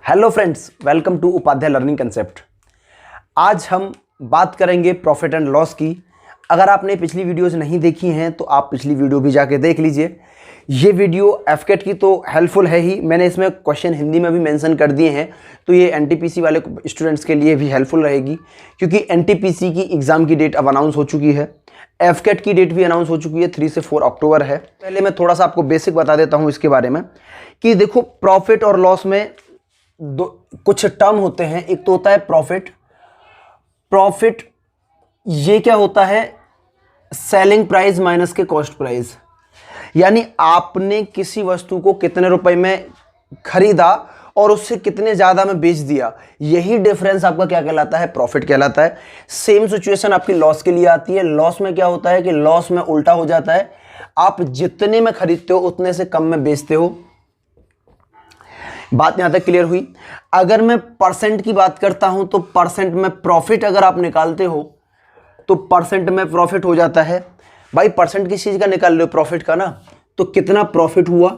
Hello friends, welcome to Upadhyay learning concept. आज हम बात करेंगे प्रॉफिट एंड लॉस की। अगर आपने पिछली वीडियोस नहीं देखी हैं तो आप पिछली वीडियो भी जाके देख लीजिए। ये वीडियो एफकेट की तो हेल्पफुल है ही, मैंने इसमें क्वेश्चन हिंदी में भी मेंशन कर दिए हैं, तो ये एनटीपीसी वाले स्टूडेंट्स के लिए भी हेल्पफुल रहेगी, क्योंकि एनटीपीसी की एग्ज़ाम की डेट अब अनाउंस हो चुकी है। एफकेट की डेट भी अनाउंस हो चुकी है, 3 से 4 अक्टूबर है। पहले मैं थोड़ा सा आपको बेसिक बता देता हूँ इसके बारे में कि देखो, प्रॉफिट और लॉस में कुछ टर्म होते हैं। एक तो होता है प्रॉफिट। प्रॉफिट ये क्या होता है? सेलिंग प्राइस माइनस के कॉस्ट प्राइस, यानी आपने किसी वस्तु को कितने रुपए में खरीदा और उससे कितने ज्यादा में बेच दिया, यही डिफरेंस आपका क्या कहलाता है? प्रॉफिट कहलाता है। सेम सिचुएशन आपकी लॉस के लिए आती है। लॉस में क्या होता है कि लॉस में उल्टा हो जाता है, आप जितने में खरीदते हो उतने से कम में बेचते हो। बात यहां तक क्लियर हुई? अगर मैं परसेंट की बात करता हूं तो परसेंट में प्रॉफिट अगर आप निकालते हो तो परसेंट में प्रॉफिट हो जाता है। भाई परसेंट किस चीज का निकाल रहे हो? प्रॉफिट का ना। तो कितना प्रॉफिट हुआ,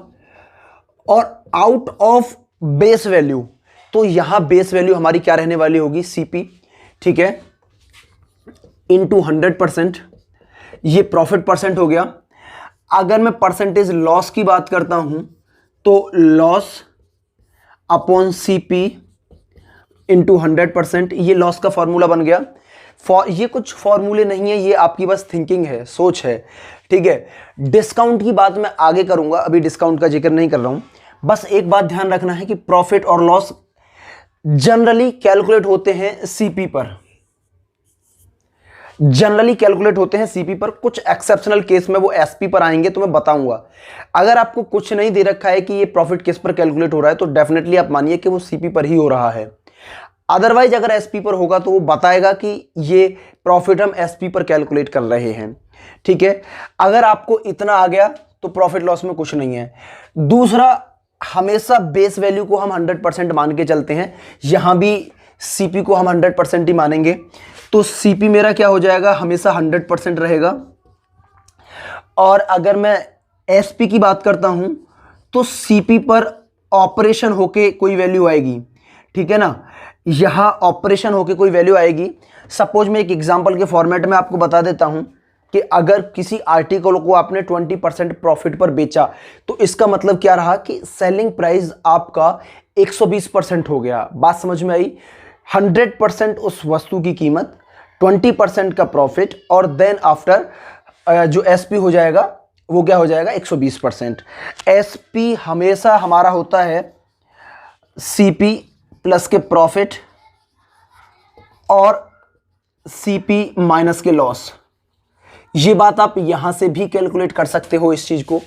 और आउट ऑफ बेस वैल्यू, तो यहां बेस वैल्यू हमारी क्या रहने वाली होगी? सीपी, ठीक है, इनटू 100%। ये प्रॉफिट परसेंट हो गया। अगर मैं परसेंटेज लॉस की बात करता हूं तो लॉस अपॉन सीपी इंटू 100%, ये लॉस का फॉर्मूला बन गया। ये कुछ फॉर्मूले नहीं है, ये आपकी बस थिंकिंग है, सोच है, ठीक है। डिस्काउंट की बात मैं आगे करूंगा, अभी डिस्काउंट का जिक्र नहीं कर रहा हूं। बस एक बात ध्यान रखना है कि प्रॉफिट और लॉस जनरली कैलकुलेट होते हैं सीपी पर। जनरली कैलकुलेट होते हैं सीपी पर। कुछ एक्सेप्शनल केस में वो एसपी पर आएंगे तो मैं बताऊंगा। अगर आपको कुछ नहीं दे रखा है कि ये प्रॉफिट किस पर कैलकुलेट हो रहा है तो डेफिनेटली आप मानिए कि वो सीपी पर ही हो रहा है। अदरवाइज अगर एसपी पर होगा तो वो बताएगा कि ये प्रॉफिट हम एसपी पर कैलकुलेट कर रहे हैं, ठीक है। अगर आपको इतना आ गया तो प्रॉफिट लॉस में कुछ नहीं है। दूसरा, हमेशा बेस वैल्यू को हम 100% मान के चलते हैं। यहां भी सीपी को हम 100% ही मानेंगे, तो सीपी मेरा क्या हो जाएगा? हमेशा 100% रहेगा। और अगर मैं एसपी की बात करता हूं तो सीपी पर ऑपरेशन होके कोई वैल्यू आएगी, ठीक है ना। यहां ऑपरेशन होके कोई वैल्यू आएगी। सपोज मैं एक एग्जांपल के फॉर्मेट में आपको बता देता हूं कि अगर किसी आर्टिकल को आपने 20% प्रॉफिट पर बेचा तो इसका मतलब क्या रहा कि सेलिंग प्राइस आपका 120% हो गया। बात समझ में आई? 100% उस वस्तु की कीमत, 20% का प्रॉफिट, और देन आफ्टर जो एसपी हो जाएगा वो क्या हो जाएगा? 120%। एसपी हमेशा हमारा होता है सीपी प्लस के प्रॉफिट और सीपी माइनस के लॉस। ये बात आप यहां से भी कैलकुलेट कर सकते हो। इस चीज को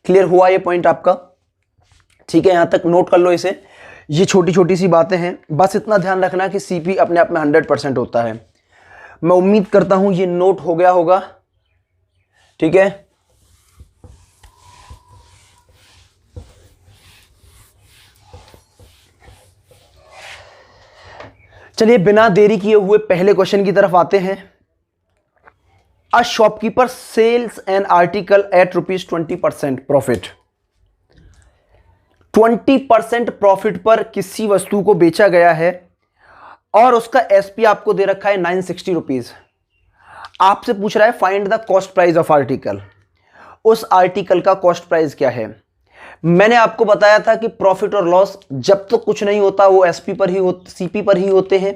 क्लियर हुआ ये पॉइंट आपका? ठीक है, यहां तक नोट कर लो इसे। ये छोटी छोटी सी बातें हैं, बस इतना ध्यान रखना कि सीपी अपने आप में 100% होता है। मैं उम्मीद करता हूं ये नोट हो गया होगा, ठीक है। चलिए बिना देरी किए हुए पहले क्वेश्चन की तरफ आते हैं। A shopkeeper sells an article at ₹20 profit. 20% profit पर किसी वस्तु को बेचा गया है और उसका एसपी आपको दे रखा है 960 रुपीज। आपसे पूछ रहा है find the cost price of article. उस आर्टिकल का कॉस्ट प्राइस क्या है? मैंने आपको बताया था कि प्रॉफिट और लॉस जब तक कुछ नहीं होता वो एसपी पर ही सीपी पर ही होते हैं,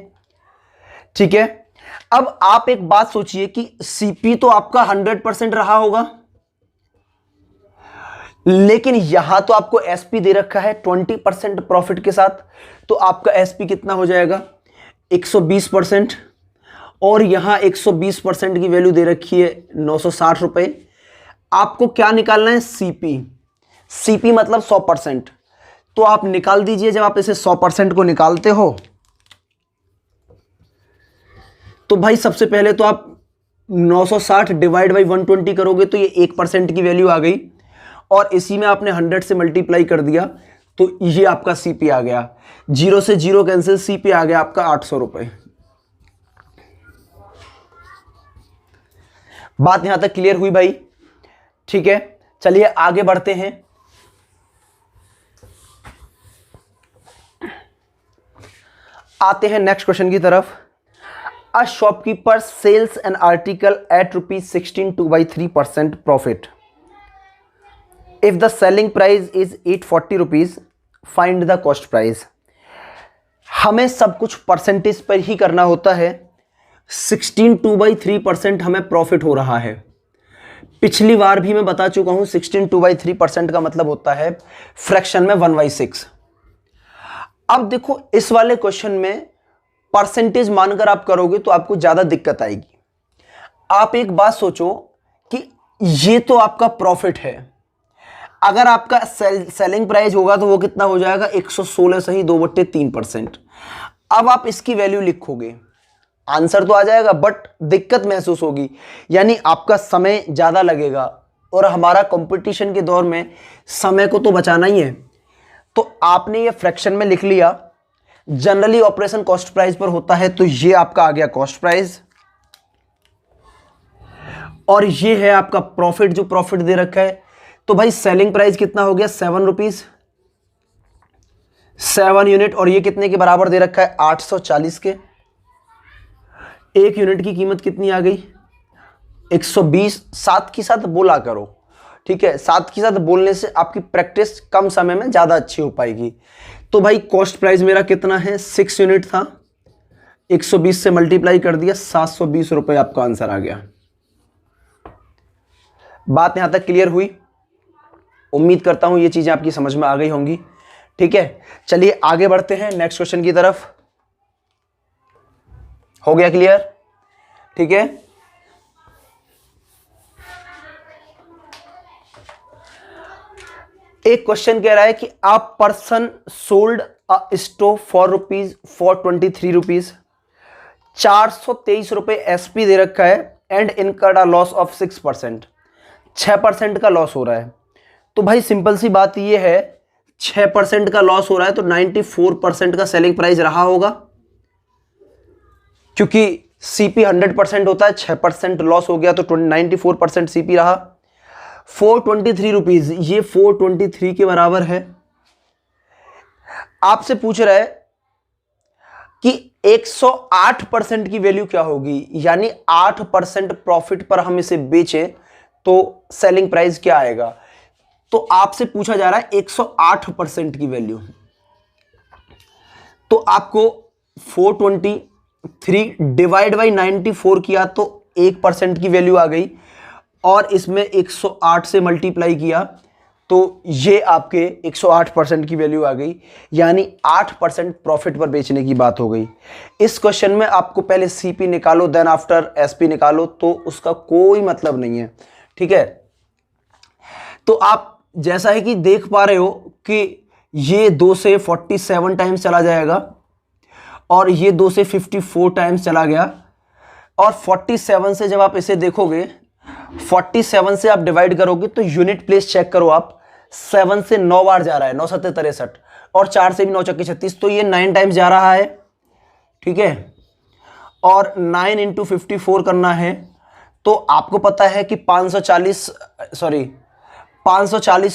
ठीक है। अब आप एक बात सोचिए कि सीपी तो आपका 100% रहा होगा, लेकिन यहां तो आपको एसपी दे रखा है 20% प्रॉफिट के साथ, तो आपका एसपी कितना हो जाएगा? 120%। और यहां 120% की वैल्यू दे रखी है 960 रुपए। आपको क्या निकालना है? सीपी। सीपी मतलब 100%। तो आप निकाल दीजिए। जब आप इसे 100% को निकालते हो तो भाई सबसे पहले तो आप 960 डिवाइड बाई 120 करोगे तो ये 1% की वैल्यू आ गई, और इसी में आपने 100 से मल्टीप्लाई कर दिया तो ये आपका सीपी आ गया। 0 से 0 कैंसिल, सीपी आ गया आपका 800 रुपए। बात यहां तक क्लियर हुई भाई? ठीक है, चलिए आगे बढ़ते हैं। आते हैं नेक्स्ट क्वेश्चन की तरफ। A shopkeeper sells an article at ₹16 2/3% profit. If the selling price is ₹840, find the cost price. हमें सब कुछ परसेंटेज पर ही करना होता है। 16 2/3% हमें प्रॉफिट हो रहा है। पिछली बार भी मैं बता चुका हूं 16 2/3% का मतलब होता है फ्रैक्शन में 1/6। अब देखो इस वाले क्वेश्चन में परसेंटेज मानकर आप करोगे तो आपको ज्यादा दिक्कत आएगी। आप एक बात सोचो कि ये तो आपका प्रॉफिट है, अगर आपका सेलिंग प्राइस होगा तो वो कितना हो जाएगा 116 सही 2/3%। अब आप इसकी वैल्यू लिखोगे, आंसर तो आ जाएगा बट दिक्कत महसूस होगी, यानी आपका समय ज्यादा लगेगा और हमारा कंपटीशन के दौर में समय को तो बचाना ही है। तो आपने ये फ्रैक्शन में लिख लिया। जनरली ऑपरेशन कॉस्ट प्राइस पर होता है, तो ये आपका आ गया कॉस्ट प्राइस और ये है आपका प्रॉफिट, जो प्रॉफिट दे रखा है। तो भाई सेलिंग प्राइस कितना हो गया 7 रुपीज 7 यूनिट, और ये कितने के बराबर दे रखा है 840 के। एक यूनिट की कीमत कितनी आ गई 120। साथ के साथ बोला करो, ठीक है, साथ के साथ बोलने से आपकी प्रैक्टिस कम समय में ज्यादा अच्छी हो पाएगी। तो भाई कॉस्ट प्राइस मेरा कितना है 6 यूनिट था, 120 से मल्टीप्लाई कर दिया 720 रुपए, आपका आंसर आ गया। बात यहां तक क्लियर हुई? उम्मीद करता हूं ये चीजें आपकी समझ में आ गई होंगी। ठीक है, चलिए आगे बढ़ते हैं नेक्स्ट क्वेश्चन की तरफ। हो गया क्लियर? ठीक है, एक क्वेश्चन कह रहा है कि a person sold a stove for ₹423, 423 रुपए एसपी दे रखा है and incurred a loss of 6%, 6% का लॉस हो रहा है। तो भाई सिंपल सी बात ये है, 6% का लॉस हो रहा है तो 94% का सेलिंग प्राइस रहा होगा, क्योंकि सीपी 100% होता है, 6% लॉस हो गया तो 94% सीपी रहा। 423 रुपीज, ये 423 के बराबर है। आपसे पूछ रहा है कि 108% की वैल्यू क्या होगी, यानी 8% प्रॉफिट पर हम इसे बेचें तो सेलिंग प्राइस क्या आएगा। तो आपसे पूछा जा रहा है 108% की वैल्यू। तो आपको 423 डिवाइड बाई 94 किया तो 1% की वैल्यू आ गई, और इसमें 108 से मल्टीप्लाई किया तो ये आपके 108% की वैल्यू आ गई, यानी 8% प्रॉफिट पर बेचने की बात हो गई। इस क्वेश्चन में आपको पहले सीपी निकालो देन आफ्टर एसपी निकालो, तो उसका कोई मतलब नहीं है। ठीक है, तो आप जैसा है कि देख पा रहे हो कि ये 2 से 47 टाइम्स चला जाएगा और ये 2 से 54 टाइम्स चला गया, और 47 से जब आप इसे देखोगे, 47 से आप डिवाइड करोगे तो यूनिट प्लेस चेक करो आप, 7 से 9 बार जा रहा है, 9 7 63, और 4 से भी 9 चक्की 36, तो ये 9 टाइम्स जा रहा है। ठीक है, और 9 इंटू 54 करना है, तो आपको पता है कि 540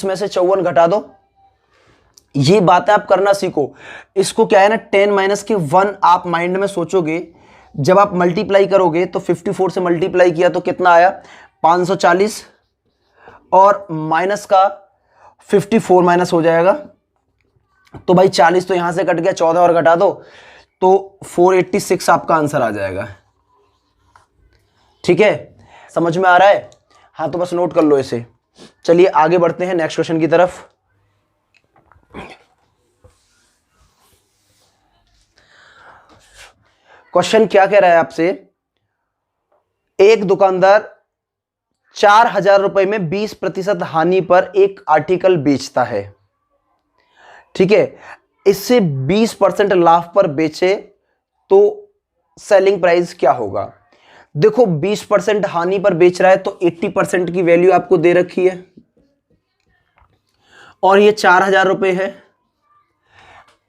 में से 54 घटा दो। ये बातें आप करना सीखो। इसको क्या है ना 10 माइनस के 1 आप माइंड में सोचोगे, जब आप मल्टीप्लाई करोगे तो 54 से मल्टीप्लाई किया तो कितना आया 540, और माइनस का 54 माइनस हो जाएगा, तो भाई 40 तो यहां से कट गया, 14 और घटा दो तो 486 आपका आंसर आ जाएगा। ठीक है, समझ में आ रहा है? हाँ, तो बस नोट कर लो इसे। चलिए आगे बढ़ते हैं नेक्स्ट क्वेश्चन की तरफ। क्वेश्चन क्या कह रहा है आपसे, एक दुकानदार 4000 रुपए में 20% हानि पर एक आर्टिकल बेचता है। ठीक है, इससे 20% लाभ पर बेचे तो सेलिंग प्राइस क्या होगा। देखो 20% हानि पर बेच रहा है तो 80% की वैल्यू आपको दे रखी है, और ये 4000 रुपए है।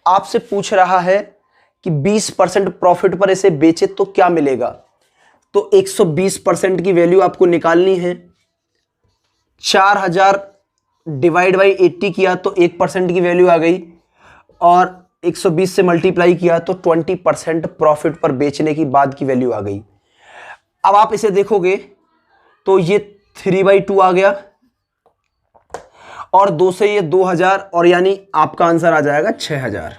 आपसे पूछ रहा है कि 20% प्रॉफिट पर इसे बेचे तो क्या मिलेगा। तो 120% की वैल्यू आपको निकालनी है। 4000 डिवाइड बाई 80 किया तो 1% की वैल्यू आ गई, और 120 से मल्टीप्लाई किया तो 20% प्रॉफिट पर बेचने की बाद की वैल्यू आ गई। अब आप इसे देखोगे तो ये 3/2 आ गया और 2 से ये 2000 और यानी आपका आंसर आ जाएगा 6000।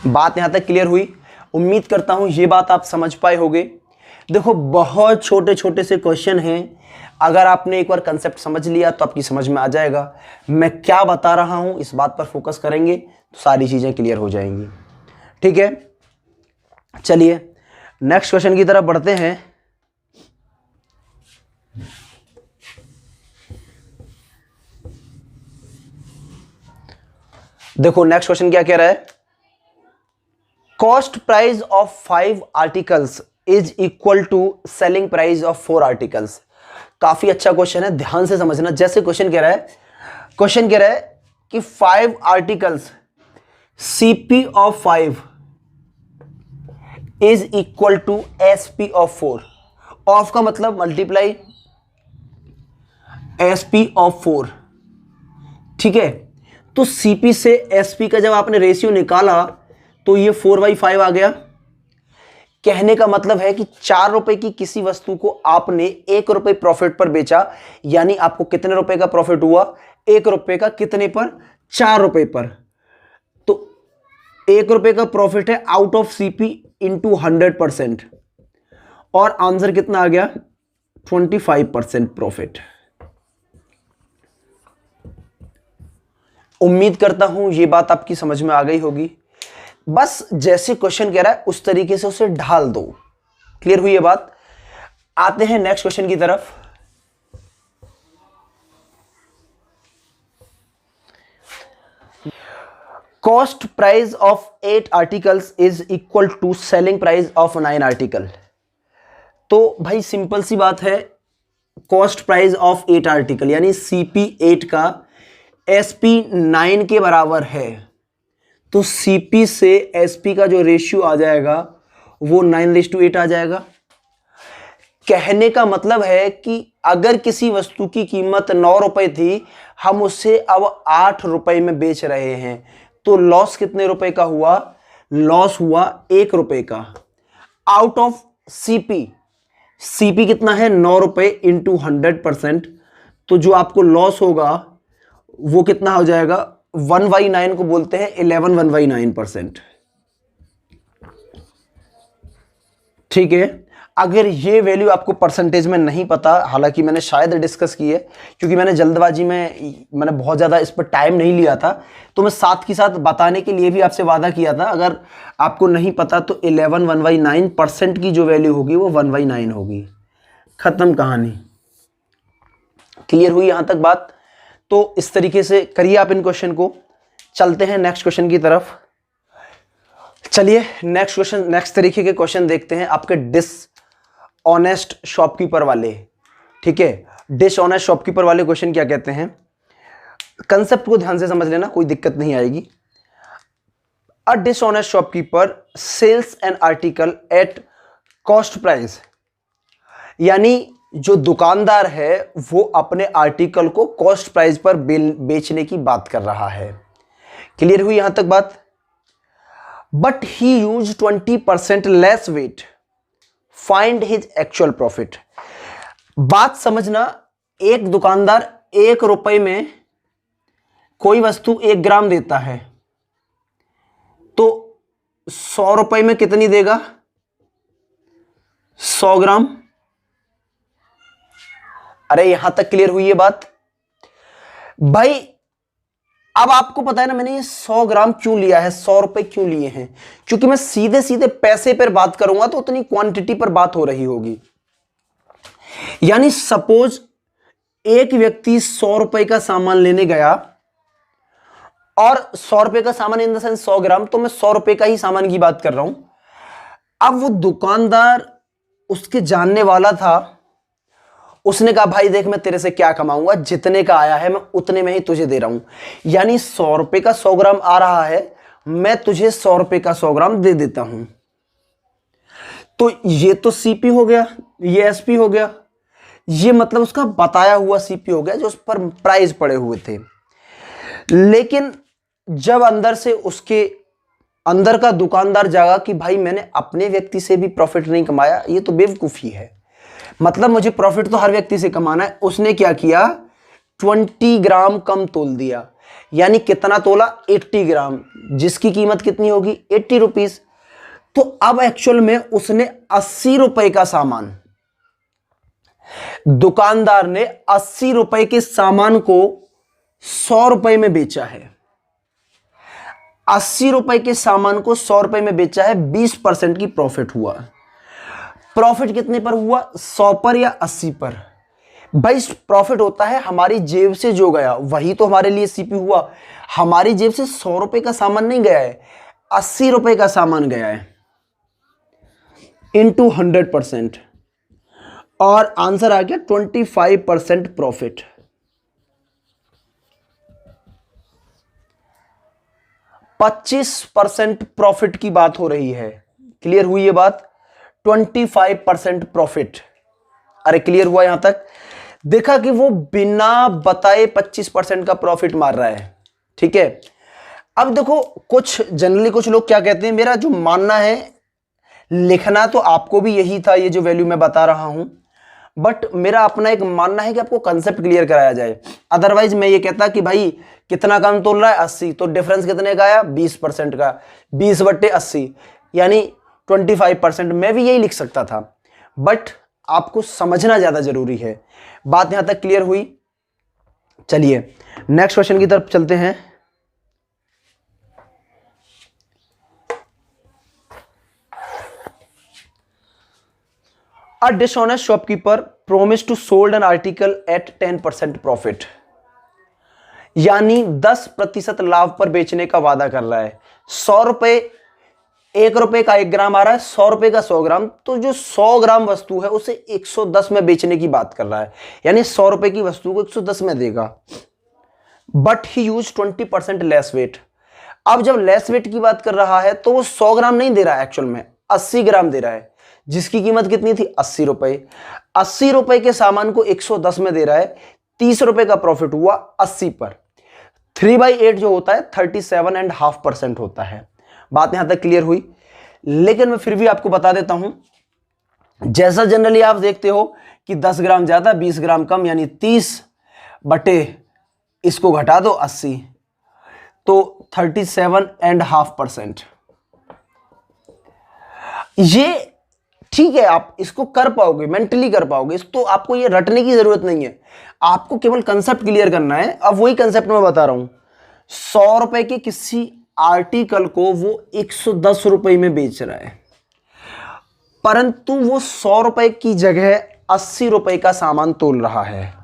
बात यहां तक क्लियर हुई? उम्मीद करता हूं ये बात आप समझ पाए होंगे। देखो बहुत छोटे छोटे से क्वेश्चन हैं, अगर आपने एक बार कंसेप्ट समझ लिया तो आपकी समझ में आ जाएगा। मैं क्या बता रहा हूं इस बात पर फोकस करेंगे तो सारी चीजें क्लियर हो जाएंगी। ठीक है, चलिए नेक्स्ट क्वेश्चन की तरफ बढ़ते हैं। देखो नेक्स्ट क्वेश्चन क्या कह रहा है, cost price of 5 articles is equal to selling price of 4 articles. काफी अच्छा क्वेश्चन है, ध्यान से समझना। जैसे क्वेश्चन कह रहा है कि 5 articles CP of 5 is equal to SP of 4। Of का मतलब मल्टीप्लाई एसपी ऑफ 4। ठीक है, तो सीपी से एसपी का जब आपने रेशियो निकाला तो ये 4/5 आ गया। कहने का मतलब है कि 4 रुपए की किसी वस्तु को आपने 1 रुपए प्रॉफिट पर बेचा, यानी आपको कितने रुपए का प्रॉफिट हुआ? 1 रुपए का। कितने पर? 4 रुपए पर। तो 1 रुपए का प्रॉफिट है आउट ऑफ सीपी इंटू 100%, और आंसर कितना आ गया? 25% प्रॉफिट। उम्मीद करता हूं यह बात आपकी समझ में आ गई होगी। बस जैसे क्वेश्चन कह रहा है उस तरीके से उसे ढाल दो। क्लियर हुई ये बात? आते हैं नेक्स्ट क्वेश्चन की तरफ। Cost price of 8 articles is equal to selling price of 9 article. तो भाई सिंपल सी बात है, कॉस्ट प्राइस ऑफ 8 आर्टिकल यानी सीपी 8 का एसपी 9 के बराबर है, तो सीपी से एसपी का जो रेशियो आ जाएगा वो 9:8 आ जाएगा। कहने का मतलब है कि अगर किसी वस्तु की कीमत 9 रुपए थी, हम उसे अब 8 रुपए में बेच रहे हैं, तो लॉस कितने रुपए का हुआ? लॉस हुआ 1 रुपए का आउट ऑफ सीपी। सीपी कितना है? 9 रुपए इंटू 100%, तो जो आपको लॉस होगा वो कितना हो जाएगा? 1/9 को बोलते हैं 11/9%। ठीक है, अगर ये वैल्यू आपको परसेंटेज में नहीं पता, हालांकि मैंने शायद डिस्कस की है क्योंकि मैंने जल्दबाजी में मैंने बहुत ज़्यादा इस पर टाइम नहीं लिया था, तो मैं साथ के साथ बताने के लिए भी आपसे वादा किया था। अगर आपको नहीं पता तो 11/9% की जो वैल्यू होगी वो 1/9 होगी। खत्म कहानी। क्लियर हुई यहां तक बात? तो इस तरीके से करिए आप इन क्वेश्चन को। चलते हैं नेक्स्ट क्वेश्चन की तरफ। चलिए नेक्स्ट क्वेश्चन, नेक्स्ट तरीके के क्वेश्चन देखते हैं आपके डिसऑनेस्ट शॉपकीपर वाले। ठीक है, डिसऑनेस्ट शॉपकीपर वाले क्वेश्चन क्या कहते हैं? कंसेप्ट को ध्यान से समझ लेना, कोई दिक्कत नहीं आएगी। A dishonest shopkeeper sells an article at cost price, यानी जो दुकानदार है वो अपने आर्टिकल को कॉस्ट प्राइस पर बेचने की बात कर रहा है। क्लियर हुई यहां तक बात? But he use 20% less weight, find his actual profit. बात समझना, एक दुकानदार 1 रुपए में कोई वस्तु 1 ग्राम देता है, तो 100 रुपए में कितनी देगा? 100 ग्राम। अरे यहां तक क्लियर हुई ये बात? भाई अब आपको पता है ना मैंने ये 100 ग्राम क्यों लिया है, 100 रुपए क्यों लिए हैं? क्योंकि मैं सीधे सीधे पैसे पर बात करूंगा तो उतनी क्वांटिटी पर बात हो रही होगी। यानी सपोज एक व्यक्ति 100 रुपए का सामान लेने गया, और 100 रुपए का सामान इन द सेंस 100 ग्राम, तो मैं 100 रुपए का ही सामान की बात कर रहा हूं। अब वो दुकानदार उसके जानने वाला था, उसने कहा भाई देख मैं तेरे से क्या कमाऊंगा, जितने का आया है मैं उतने में ही तुझे दे रहा हूं। यानी 100 रुपए का 100 ग्राम आ रहा है, मैं तुझे 100 रुपए का 100 ग्राम दे देता हूं। तो ये तो सीपी हो गया, ये एसपी हो गया, ये मतलब उसका बताया हुआ सीपी हो गया जो उस पर प्राइस पड़े हुए थे। लेकिन जब अंदर से उसके अंदर का दुकानदार जागा कि भाई मैंने अपने व्यक्ति से भी प्रॉफिट नहीं कमाया, ये तो बेवकूफ़ी है, मतलब मुझे प्रॉफिट तो हर व्यक्ति से कमाना है। उसने क्या किया, 20 ग्राम कम तोल दिया, यानी कितना तोला, 80 ग्राम, जिसकी कीमत कितनी होगी, 80 रुपीज। तो अब एक्चुअल में उसने 80 रुपए का सामान, दुकानदार ने 80 रुपए के सामान को 100 रुपए में बेचा है। 80 रुपए के सामान को 100 रुपए में बेचा है, 20% की प्रॉफिट हुआ। प्रॉफिट कितने पर हुआ, 100 पर या 80 पर? भाई प्रॉफिट होता है हमारी जेब से जो गया वही तो हमारे लिए सीपी हुआ। हमारी जेब से 100 रुपए का सामान नहीं गया है, 80 रुपए का सामान गया है, इंटू 100%, और आंसर आ गया 25% प्रॉफिट। %25 प्रॉफिट की बात हो रही है, क्लियर हुई ये बात? 25% प्रॉफिट। अरे क्लियर हुआ यहां तक? देखा कि वो बिना बताए 25% का प्रॉफिट मार रहा है, ठीक है। अब देखो कुछ जनरली कुछ लोग क्या कहते हैं, मेरा जो मानना है, लिखना तो आपको भी यही था, ये जो वैल्यू मैं बता रहा हूं, बट मेरा अपना एक मानना है कि आपको कंसेप्ट क्लियर कराया जाए। अदरवाइज मैं ये कहता कि भाई कितना कम तोल रहा है, 80, तो डिफरेंस कितने का आया, 20% का, 20/80 यानी 25%। मैं भी यही लिख सकता था, बट आपको समझना ज्यादा जरूरी है। बात यहां तक क्लियर हुई? चलिए नेक्स्ट क्वेश्चन की तरफ चलते हैं। A dishonest shopkeeper promised to sold an article at 10% profit, यानी 10% लाभ पर बेचने का वादा कर रहा है। 100 रुपए, 1 रुपए का 1 ग्राम आ रहा है, 100 रुपए का 100 ग्राम, तो जो 100 ग्राम वस्तु है उसे 110 में बेचने की बात कर रहा है, यानी 100 रुपए की वस्तु को 110 में देगा। But he use 20% less weight. अब जब लेस वेट की बात कर रहा है तो वो 100 ग्राम नहीं दे रहा है, एक्चुअल में 80 ग्राम दे रहा है, जिसकी कीमत कितनी थी, 80 रुपए। 80 रुपए के सामान को 110 में दे रहा है, 30 रुपए का प्रॉफिट हुआ 80 पर। 3/8 जो होता है 37.5% होता है। बात यहां तक क्लियर हुई? लेकिन मैं फिर भी आपको बता देता हूं, जैसा जनरली आप देखते हो कि 10 ग्राम ज्यादा 20 ग्राम कम, यानी 30 बटे इसको घटा दो 80, तो 37.5%। ये ठीक है, आप इसको कर पाओगे, मेंटली कर पाओगे, इस तो आपको ये रटने की जरूरत नहीं है, आपको केवल कंसेप्ट क्लियर करना है। अब वही कंसेप्ट मैं बता रहा हूं, 100 रुपए के किसी आर्टिकल को वो 110 रुपए में बेच रहा है, परंतु वो 100 रुपए की जगह 80 रुपए का सामान तोल रहा है।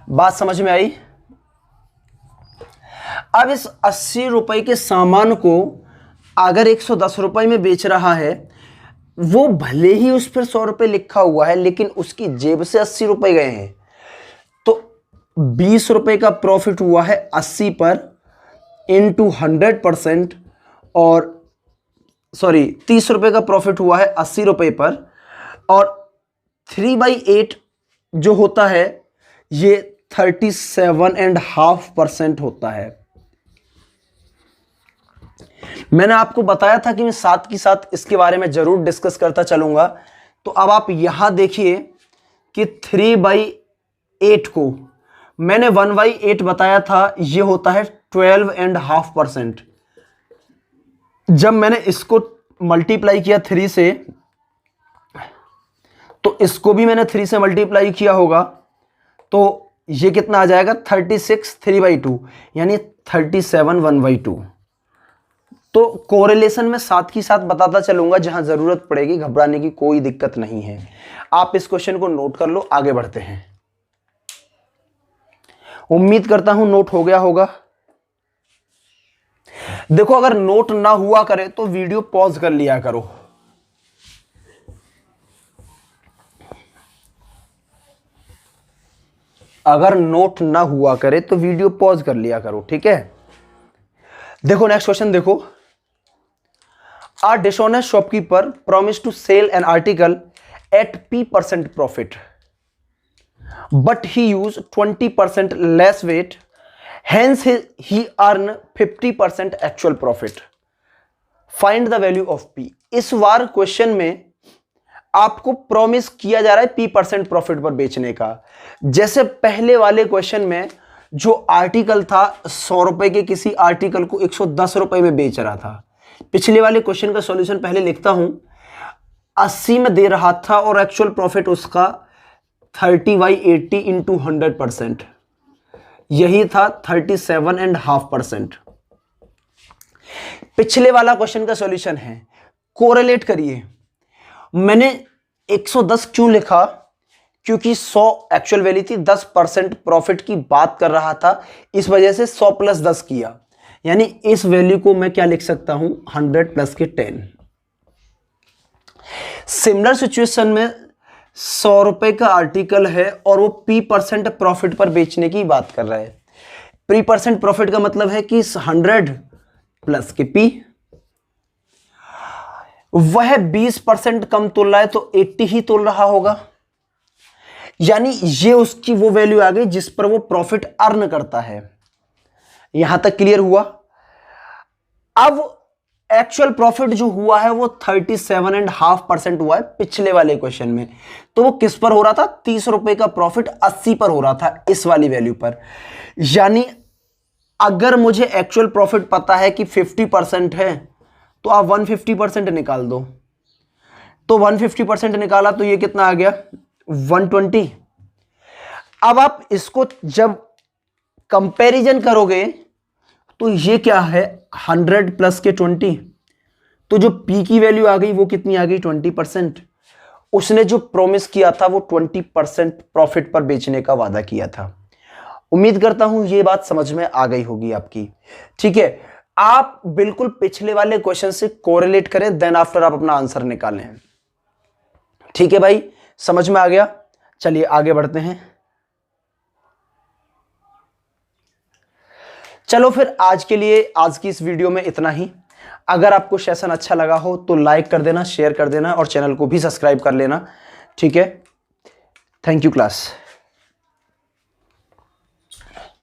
बात समझ में आई? अब इस 80 रुपए के सामान को अगर 110 रुपए में बेच रहा है, वो भले ही उस पर 100 रुपए लिखा हुआ है, लेकिन उसकी जेब से 80 रुपए गए हैं, तो 20 रुपए का प्रॉफिट हुआ है 80 पर इंटू 100%, और सॉरी 30 रुपए का प्रॉफिट हुआ है 80 रुपए पर, और 3/8 जो होता है ये 37.5% होता है। मैंने आपको बताया था कि मैं साथ के साथ इसके बारे में जरूर डिस्कस करता चलूंगा। तो अब आप यहां देखिए कि 3/8 को मैंने 1/8 बताया था, ये होता है 12.5%। जब मैंने इसको मल्टीप्लाई किया 3 से, तो इसको भी मैंने 3 से मल्टीप्लाई किया होगा, तो ये कितना आ जाएगा, 36 3/2, यानी 37 1/2। तो कोरिलेशन में साथ ही साथ बताता चलूंगा, जहां जरूरत पड़ेगी, घबराने की कोई दिक्कत नहीं है। आप इस क्वेश्चन को नोट कर लो, आगे बढ़ते हैं। उम्मीद करता हूं नोट हो गया होगा। देखो अगर नोट ना हुआ करे तो वीडियो पॉज कर लिया करो। अगर नोट ना हुआ करे तो वीडियो पॉज कर लिया करो, ठीक है। देखो नेक्स्ट क्वेश्चन देखो, A dishonest shopkeeper promised to sell an article at P% profit, but he used 20% less weight. Hence he earn 50% actual profit. Find the value of P। इस बार क्वेश्चन में आपको प्रॉमिस किया जा रहा है P% प्रॉफिट पर बेचने का। जैसे पहले वाले क्वेश्चन में जो आर्टिकल था 100 रुपए के किसी आर्टिकल को 110 रुपए में बेच रहा था। पिछले वाले क्वेश्चन का सॉल्यूशन पहले लिखता हूं, 80 में दे रहा था और एक्चुअल प्रॉफिट उसका 30/80 इंटू 100%, यही था 37.5%। पिछले वाला क्वेश्चन का सॉल्यूशन है, कोरिलेट करिए। मैंने 110 क्यों लिखा? क्योंकि 100 एक्चुअल वैल्यू थी, 10% प्रॉफिट की बात कर रहा था, इस वजह से 100 + 10 किया, यानी इस वैल्यू को मैं क्या लिख सकता हूं, 100 + के 10। सिमिलर सिचुएशन में 100 रुपए का आर्टिकल है और वो P% प्रॉफिट पर बेचने की बात कर रहा है। P% प्रॉफिट का मतलब है कि 100 + के P, वह 20% कम तोल रहा है तो 80 ही तोल रहा होगा, यानी ये उसकी वो वैल्यू आ गई जिस पर वो प्रॉफिट अर्न करता है। यहां तक क्लियर हुआ? अब एक्चुअल प्रॉफिट जो हुआ है वो 37.5% हुआ है पिछले वाले क्वेश्चन में। तो वो किस पर हो रहा था? 30 रुपए का प्रॉफिट 80 पर हो रहा था, इस वाली वैल्यू पर। यानी अगर मुझे एक्चुअल प्रॉफिट पता है कि 50% है तो आप 150% निकाल दो। तो 150% निकाला तो ये कितना आ गया? 120। अब आप इसको जब कंपैरिजन करोगे तो ये क्या है, 100 + के 20, तो जो P की वैल्यू आ गई वो कितनी आ गई? 20%। उसने जो प्रॉमिस किया था वो 20% प्रॉफिट पर बेचने का वादा किया था। उम्मीद करता हूं ये बात समझ में आ गई होगी आपकी। ठीक है, आप बिल्कुल पिछले वाले क्वेश्चन से कोरिलेट करें, देन आफ्टर आप अपना आंसर निकालें। ठीक है भाई, समझ में आ गया? चलिए आगे बढ़ते हैं। चलो फिर आज के लिए, आज की इस वीडियो में इतना ही। अगर आपको सेशन अच्छा लगा हो तो लाइक कर देना, शेयर कर देना और चैनल को भी सब्सक्राइब कर लेना। ठीक है, थैंक यू क्लास।